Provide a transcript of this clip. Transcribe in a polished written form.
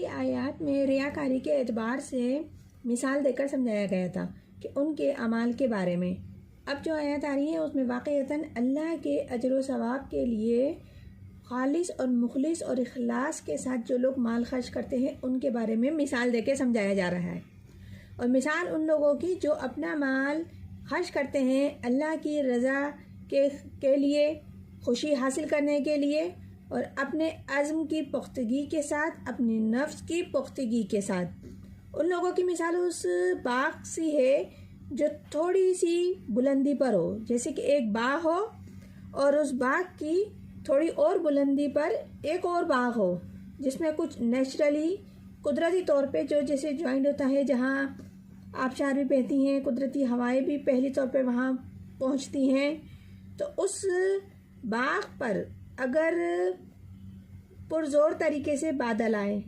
आयत में रियाकारी के एतबार से मिसाल देकर समझाया गया था कि उनके अमाल के बारे में। अब जो आयत आ रही है उसमें वाक़ईतन अल्लाह के अजर व सवाब के लिए खालिस और मुखलिस और इखलास के साथ जो लोग माल खर्च करते हैं उनके बारे में मिसाल देकर समझाया जा रहा है। और मिसाल उन लोगों की जो अपना माल खर्च करते हैं अल्लाह की रज़ा के लिए, खुशी हासिल करने के लिए और अपने अज़्म की पुख्तगी के साथ, अपनी नफ्स की पुख्तगी के साथ। उन लोगों की मिसाल उस बाग सी है जो थोड़ी सी बुलंदी पर हो, जैसे कि एक बाग हो और उस बाग की थोड़ी और बुलंदी पर एक और बाग हो जिसमें कुछ नेचुरली कुदरती तौर पे जो जैसे ज्वाइंट होता है, जहाँ आबशार भी बहती हैं, कुदरती हवाएं भी पहली तौर पे वहाँ पहुँचती हैं। तो उस बाग पर अगर पुरज़ोर तरीके से बादल आए